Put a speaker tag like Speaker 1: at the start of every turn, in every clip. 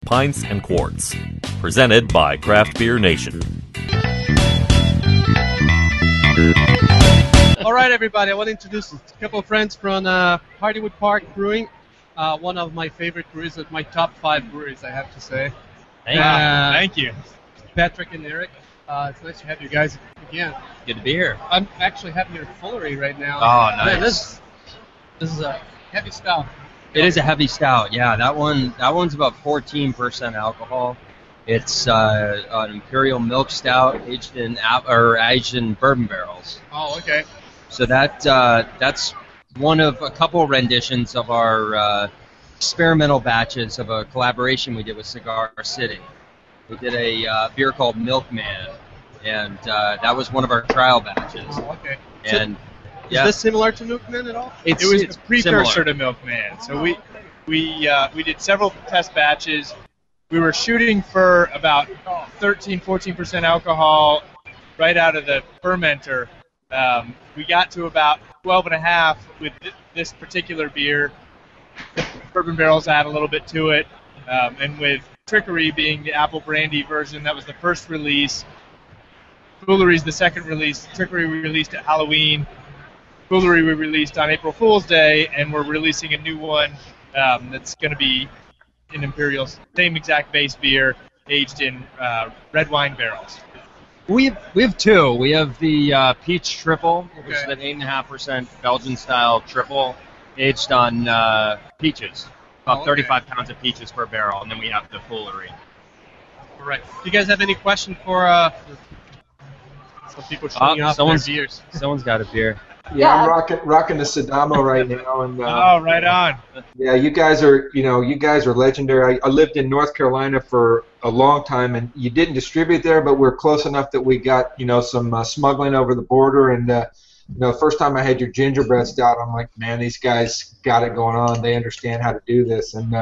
Speaker 1: Pints and Quarts. Presented by Craft Beer Nation.
Speaker 2: All right, everybody, I want to introduce a couple of friends from Hardywood Park Brewing, one of my favorite breweries, my top 5 breweries, I have to say.
Speaker 3: Thank you.
Speaker 2: Patrick and Eric, it's nice to have you guys again.
Speaker 3: Good to be here.
Speaker 2: I'm actually having your fillery right now.
Speaker 3: Oh, nice.
Speaker 2: Man, this is a heavy stout.
Speaker 3: It is a heavy stout. Yeah, that one's about 14% alcohol. It's an imperial milk stout aged in bourbon barrels.
Speaker 2: Oh, okay.
Speaker 3: So that's one of a couple renditions of our experimental batches of a collaboration we did with Cigar City. We did a beer called Milkman, and that was one of our trial batches.
Speaker 2: Oh, okay.
Speaker 3: And
Speaker 2: is this similar to Milkman at all?
Speaker 4: It was
Speaker 3: it's
Speaker 4: a precursor
Speaker 3: similar
Speaker 4: to Milkman. So we did several test batches. We were shooting for about 13-14% alcohol right out of the fermenter. We got to about 12.5 with this particular beer. The bourbon barrels add a little bit to it, and with Trickery being the apple brandy version, that was the first release. Foolery's the second release. Trickery we released at Halloween. Foolery we released on April Fool's Day, and we're releasing a new one that's going to be in Imperial, same exact base beer, aged in red wine barrels.
Speaker 3: We have two. We have the Peach Triple, which is
Speaker 2: Okay.
Speaker 3: an 8.5% Belgian-style triple, aged on peaches. About 35 pounds of peaches per barrel, and then we have the Foolery.
Speaker 2: All right. Do you guys have any question for some people showing off their beers?
Speaker 3: Someone's got a beer.
Speaker 5: Yeah, I'm rocking the Sadamo right now, and
Speaker 4: Oh, right on.
Speaker 5: yeah, you guys are legendary. I lived in North Carolina for a long time, and you didn't distribute there, but we're close enough that we got some smuggling over the border. And first time I had your gingerbread stout, I'm like, man, these guys got it going on. They understand how to do this, and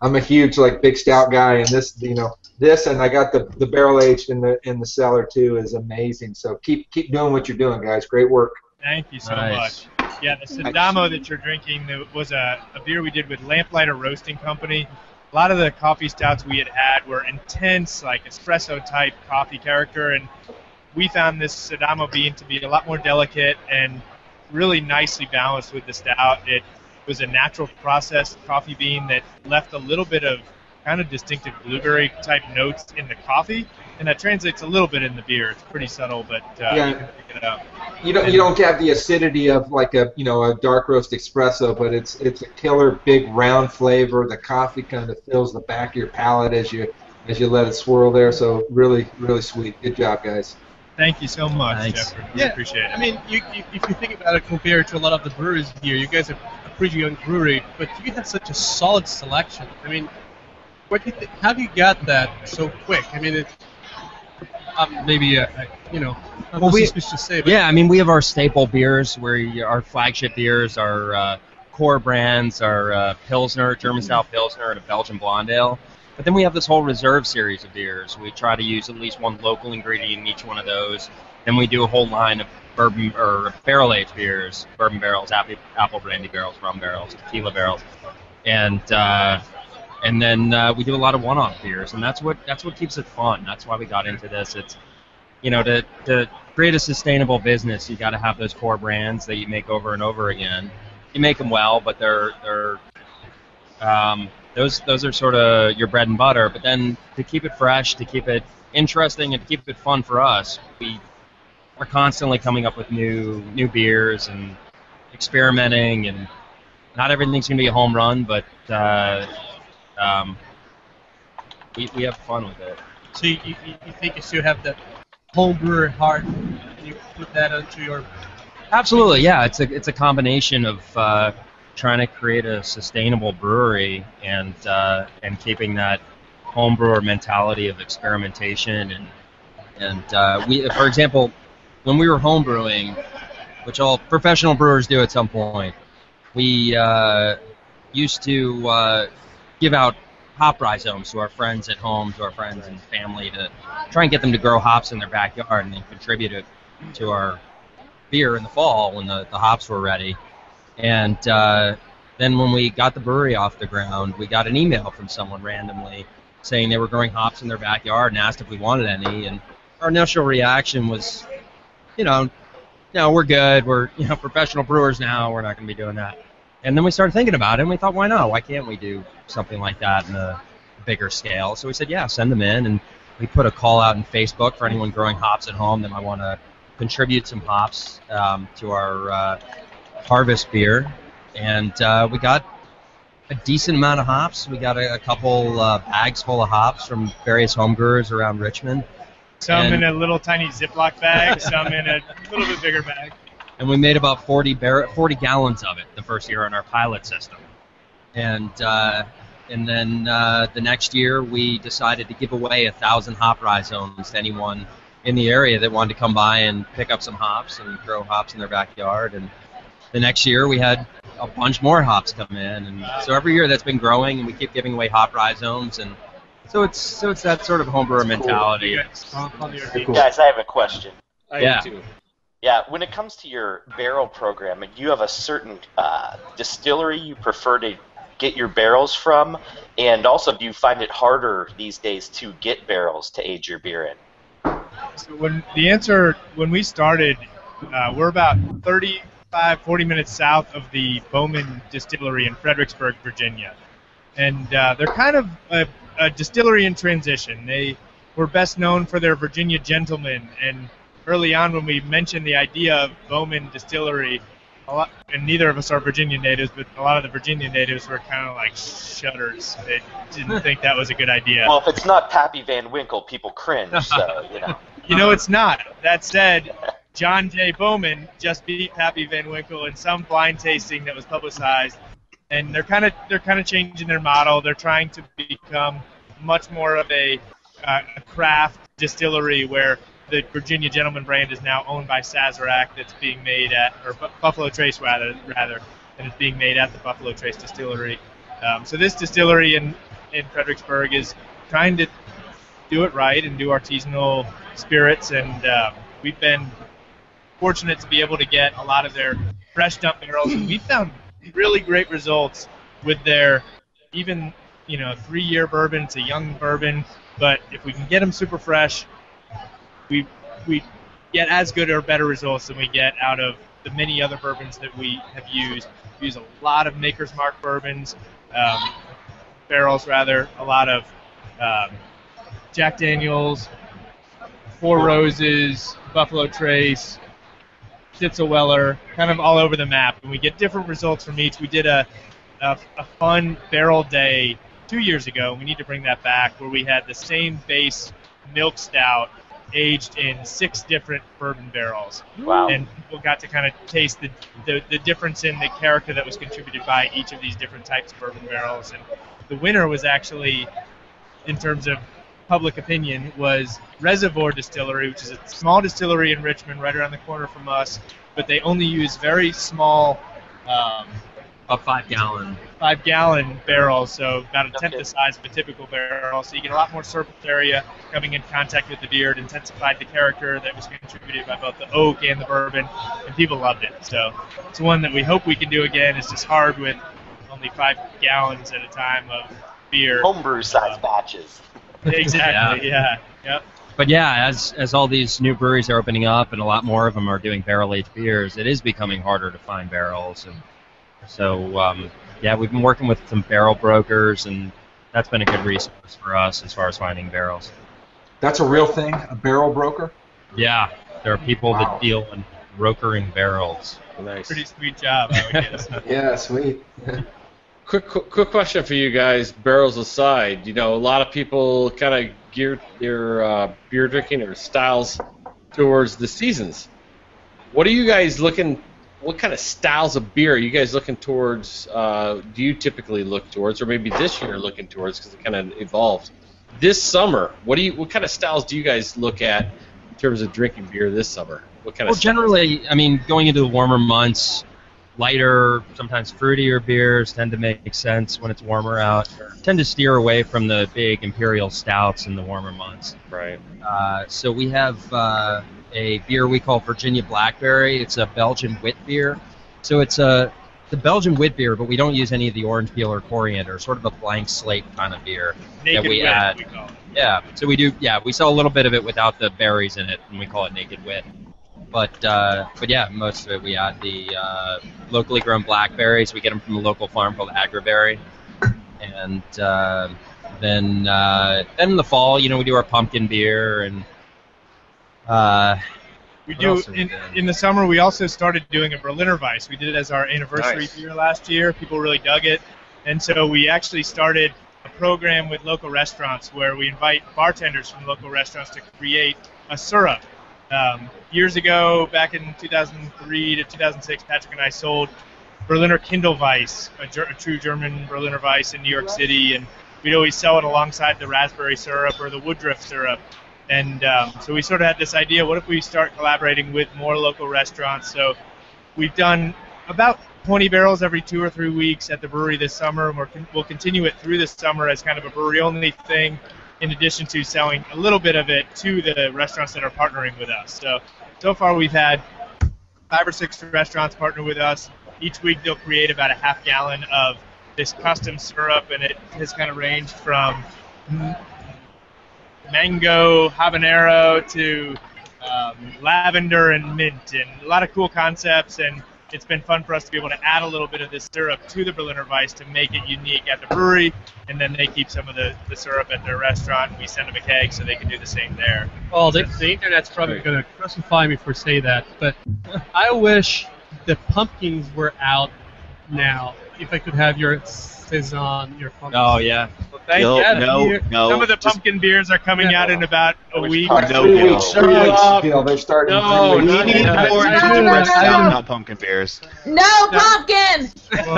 Speaker 5: I'm a huge big stout guy, and this and I got the barrel aged in the cellar too is amazing. So keep doing what you're doing, guys. Great work.
Speaker 4: Thank you so
Speaker 3: Nice.
Speaker 4: much. Yeah, the Sadamo that you're drinking was a beer we did with Lamplighter Roasting Company. A lot of the coffee stouts we had were intense, espresso-type coffee character, and we found this Sadamo bean to be a lot more delicate and really nicely balanced with the stout. It was a natural processed coffee bean that left a little bit of kind of distinctive blueberry-type notes in the coffee, and that translates a little bit in the beer. It's pretty subtle, but you can pick it up.
Speaker 5: You don't get the acidity of a dark roast espresso, but it's a killer big round flavor. The coffee kind of fills the back of your palate as you let it swirl there. So really sweet. Good job, guys.
Speaker 4: Thank you so much,
Speaker 3: Thanks.
Speaker 4: Jeffrey. We
Speaker 2: Yeah,
Speaker 4: appreciate it.
Speaker 2: I mean, if you think about it compared to a lot of the breweries here, you guys are a pretty young brewery, but you have such a solid selection. I mean, how do you get that so quick? I mean, it's maybe I'm not supposed to say, but
Speaker 3: Yeah, I mean, we have our staple beers, our flagship beers, our core brands, our Pilsner, German-style Pilsner, and a Belgian Blonde Ale. But then we have this whole reserve series of beers. We try to use at least one local ingredient in each one of those. Then we do a whole line of bourbon or barrel-aged beers, bourbon barrels, apple brandy barrels, rum barrels, tequila barrels, and then we do a lot of one-off beers, and that's what keeps it fun. That's why we got into this. It's to create a sustainable business, you got to have those core brands that you make over and over again. You make them well, but they're those are sort of your bread and butter. But then to keep it fresh, to keep it interesting, and to keep it fun for us, we're constantly coming up with new beers and experimenting. And not everything's gonna be a home run, but we have fun with it.
Speaker 2: so you think you still have that homebrewer heart, and you put that onto your.
Speaker 3: Absolutely, yeah. It's a combination of trying to create a sustainable brewery and keeping that homebrewer mentality of experimentation and we, for example, when we were homebrewing, which all professional brewers do at some point, we used to give out hop rhizomes to our friends at home, to our friends and family, to try and get them to grow hops in their backyard and then contribute it to our beer in the fall when the hops were ready. And then when we got the brewery off the ground, we got an email from someone randomly saying they were growing hops in their backyard and asked if we wanted any. And our initial reaction was, no, we're good. We're professional brewers now. We're not going to be doing that. And then we started thinking about it, and we thought, why not? Why can't we do something like that in a bigger scale? So we said, yeah, send them in. And we put a call out in Facebook for anyone growing hops at home that might want to contribute some hops to our harvest beer. And we got a decent amount of hops. We got a couple bags full of hops from various home brewers around Richmond.
Speaker 4: Some in a little tiny Ziploc bag, some in a little bit bigger bag.
Speaker 3: And we made about 40 gallons of it the first year on our pilot system. And then the next year we decided to give away 1,000 hop rhizomes to anyone in the area that wanted to come by and pick up some hops and grow hops in their backyard. And the next year we had a bunch more hops come in. And so every year that's been growing, and we keep giving away hop rhizomes. And so it's that sort of homebrewer mentality.
Speaker 6: Guys, I have a question.
Speaker 7: I do too.
Speaker 6: Yeah, when it comes to your barrel program, do you have a certain distillery you prefer to get your barrels from? And also, do you find it harder these days to get barrels to age your beer in?
Speaker 4: So when we started, we're about 40 minutes south of the Bowman Distillery in Fredericksburg, Virginia. And they're kind of a distillery in transition. They were best known for their Virginia Gentlemen, and early on when we mentioned the idea of Bowman Distillery, and neither of us are Virginia natives, but a lot of the Virginia natives were kind of like shudders. They didn't think that was a good idea.
Speaker 6: Well, if it's not Pappy Van Winkle, people cringe, so,
Speaker 4: It's not. That said, John J. Bowman just beat Pappy Van Winkle in some blind tasting that was publicized. And they're kind of changing their model. They're trying to become much more of a craft distillery where the Virginia Gentleman brand is now owned by Sazerac, that's being made or Buffalo Trace rather, and it's being made at the Buffalo Trace Distillery. So this distillery in Fredericksburg is trying to do it right and do artisanal spirits, and we've been fortunate to be able to get a lot of their fresh dump barrels, and we found really great results with their even 3-year bourbon. It's a young bourbon, but if we can get them super fresh, we get as good or better results than we get out of the many other bourbons that we have used. We use a lot of Maker's Mark bourbons, barrels rather, a lot of Jack Daniels, Four Roses, Buffalo Trace, Stitzelweller, kind of all over the map, and we get different results from each. We did a fun barrel day 2 years ago. We need to bring that back, where we had the same base milk stout aged in 6 different bourbon barrels.
Speaker 6: Wow.
Speaker 4: And people got to kind of taste the difference in the character that was contributed by each of these different types of bourbon barrels. And the winner was actually, in terms of public opinion, was Reservoir Distillery, which is a small distillery in Richmond right around the corner from us, but they only use very small
Speaker 3: A 5-gallon.
Speaker 4: 5-gallon barrels, so about a tenth the size of a typical barrel. So you get a lot more surface area coming in contact with the beer. It intensified the character that was contributed by both the oak and the bourbon, and people loved it. So it's one that we hope we can do again. It's just hard with only 5 gallons at a time of beer.
Speaker 6: Homebrew size batches.
Speaker 4: Exactly, yeah. Yep.
Speaker 3: But yeah, as all these new breweries are opening up and a lot more of them are doing barrel-aged beers, it is becoming harder to find barrels. And so, yeah, we've been working with some barrel brokers, and that's been a good resource for us as far as finding barrels.
Speaker 5: That's a real thing, a barrel broker?
Speaker 3: Yeah, there are people that deal in brokering barrels.
Speaker 7: Nice.
Speaker 4: Pretty sweet job, I would guess.
Speaker 5: Yeah, sweet.
Speaker 7: Quick question for you guys, barrels aside. A lot of people kind of gear their beer drinking or styles towards the seasons. What are you guys looking? What kind of styles of beer are you guys looking towards? Do you typically look towards, or maybe this year looking towards, because it kind of evolved? This summer, what kind of styles do you guys look at in terms of drinking beer this summer? What kind of?
Speaker 3: Well, generally, I mean, going into the warmer months, lighter, sometimes fruitier beers tend to make sense when it's warmer out. Tend to steer away from the big imperial stouts in the warmer months.
Speaker 7: Right.
Speaker 3: So we have a beer we call Virginia Blackberry. It's a Belgian wit beer. So it's a the Belgian wit beer, but we don't use any of the orange peel or coriander. Sort of a blank slate kind of beer
Speaker 4: Naked
Speaker 3: that we
Speaker 4: wit,
Speaker 3: add.
Speaker 4: we call it.
Speaker 3: Yeah, so we do. Yeah, we sell a little bit of it without the berries in it, and we call it naked wit. But yeah, most of it we add the locally grown blackberries. We get them from a local farm called Agriberry, and then in the fall, we do our pumpkin beer and.
Speaker 4: We
Speaker 3: What
Speaker 4: do
Speaker 3: else have we done?
Speaker 4: in the summer. We also started doing a Berliner Weiss. We did it as our anniversary
Speaker 7: Nice.
Speaker 4: beer last year. People really dug it, and so we actually started a program with local restaurants where we invite bartenders from local restaurants to create a syrup. Years ago, back in 2003 to 2006, Patrick and I sold Berliner Kindelweiss, a true German Berliner Weiss in New York City, and we'd always sell it alongside the raspberry syrup or the Woodruff syrup. And so we sort of had this idea, what if we start collaborating with more local restaurants? So we've done about 20 barrels every 2 or 3 weeks at the brewery this summer, and we'll continue it through the summer as kind of a brewery-only thing, in addition to selling a little bit of it to the restaurants that are partnering with us. So far we've had 5 or 6 restaurants partner with us. Each week they'll create about a half gallon of this custom syrup, and it has kind of ranged from mango habanero to lavender and mint, and a lot of cool concepts, and it's been fun for us to be able to add a little bit of this syrup to the Berliner Weiss to make it unique at the brewery, and then they keep some of the syrup at their restaurant, and we send them a keg so they can do the same there.
Speaker 2: Well, the internet's probably going to crucify me for saying that, but I wish the pumpkins were out now. If I could have your saison, your pumpkin.
Speaker 3: Oh yeah.
Speaker 4: Well, thank
Speaker 8: No,
Speaker 4: you.
Speaker 8: no,
Speaker 4: Some of the
Speaker 8: just-
Speaker 4: pumpkin beers are coming out in about a week.
Speaker 6: part?
Speaker 8: No,
Speaker 5: 3
Speaker 8: no.
Speaker 5: weeks. 3 weeks, Gil. They're starting.
Speaker 7: No,
Speaker 5: in 3
Speaker 8: We
Speaker 5: weeks.
Speaker 8: need
Speaker 7: no,
Speaker 8: more
Speaker 7: no,
Speaker 8: tourists
Speaker 9: no, no.
Speaker 8: selling out pumpkin beers.
Speaker 9: No pumpkin! Okay.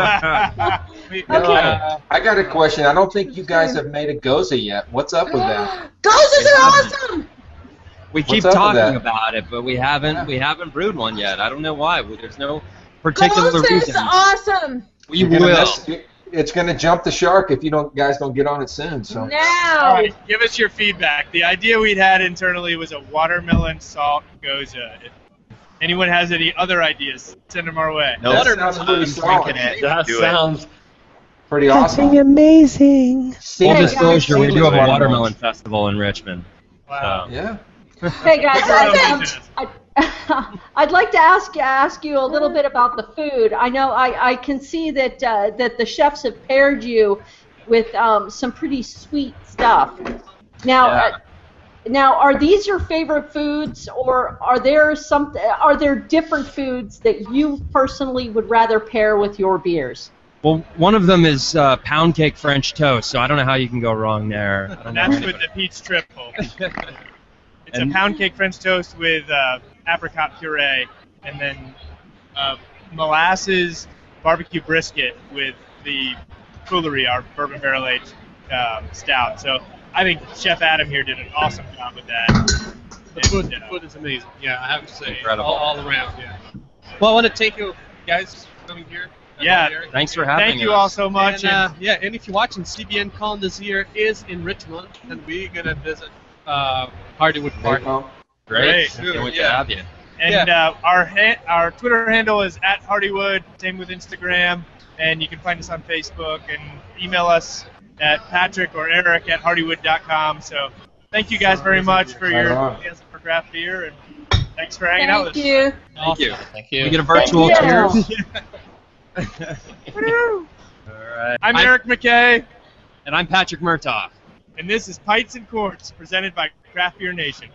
Speaker 5: I got a question. I don't think you guys have made a goza yet. What's up with that?
Speaker 9: Gozas are awesome!
Speaker 3: We keep
Speaker 5: up with
Speaker 3: talking
Speaker 5: that?
Speaker 3: about it, but we haven't brewed one yet. I don't know why. There's no particular
Speaker 9: Gozas
Speaker 3: reason.
Speaker 9: awesome!
Speaker 3: We
Speaker 5: You're gonna
Speaker 3: will.
Speaker 5: it's going to jump the shark if you guys don't get on it soon. So.
Speaker 4: All
Speaker 9: Now!
Speaker 4: right, give us your feedback. The idea we'd had internally was a watermelon salt goza. If anyone has any other ideas, send them our way.
Speaker 8: No,
Speaker 5: That sounds pretty solid.
Speaker 7: That
Speaker 8: Do it.
Speaker 7: sounds.
Speaker 5: Pretty awesome.
Speaker 10: amazing.
Speaker 3: Full
Speaker 9: Hey, guys.
Speaker 3: disclosure, we do have a
Speaker 5: Watermelon.
Speaker 3: watermelon festival in Richmond.
Speaker 4: Wow.
Speaker 5: Yeah.
Speaker 9: Hey guys,
Speaker 4: Congratulations.
Speaker 9: I'd like to ask you a little bit about the food. I know I can see that that the chefs have paired you with some pretty sweet stuff. Now,
Speaker 3: Yeah.
Speaker 9: now are these your favorite foods, or are there different foods that you personally would rather pair with your beers?
Speaker 3: Well, one of them is pound cake French toast, so I don't know how you can go wrong there. I don't
Speaker 4: And
Speaker 3: know.
Speaker 4: that's with the peach triple. It's
Speaker 3: And-
Speaker 4: a pound cake French toast with apricot puree, and then molasses barbecue brisket with the Foolery, our bourbon barrel aged stout. So I think Chef Adam here did an awesome job with that.
Speaker 2: The food is amazing. Yeah, I have to say,
Speaker 3: Incredible.
Speaker 2: all around. Yeah. Well, I want to thank you guys for coming here.
Speaker 4: Yeah.
Speaker 3: Thanks for having us.
Speaker 4: Thank you all so much.
Speaker 2: And, yeah, and if you're watching, CBN Con this year is in Richmond, and we're gonna visit Hardywood Park.
Speaker 3: Great.
Speaker 4: Great.
Speaker 3: Can't wait to
Speaker 2: Yeah.
Speaker 3: have you.
Speaker 4: And our Twitter handle is @Hardywood. Same with Instagram, and you can find us on Facebook and email us at Patrick or Eric at Hardywood.com. So thank you guys very much for your
Speaker 5: Right on.
Speaker 4: enthusiasm for craft beer, and thanks for hanging out with
Speaker 9: Thank
Speaker 4: us.
Speaker 9: you.
Speaker 3: Thank you.
Speaker 8: Thank
Speaker 3: We get a virtual
Speaker 9: Thank
Speaker 3: cheers.
Speaker 9: you.
Speaker 3: All right.
Speaker 4: I'm Eric McKay,
Speaker 3: And I'm Patrick Murtaugh.
Speaker 4: and this is Pints and Quarts, presented by Craft Beer Nation.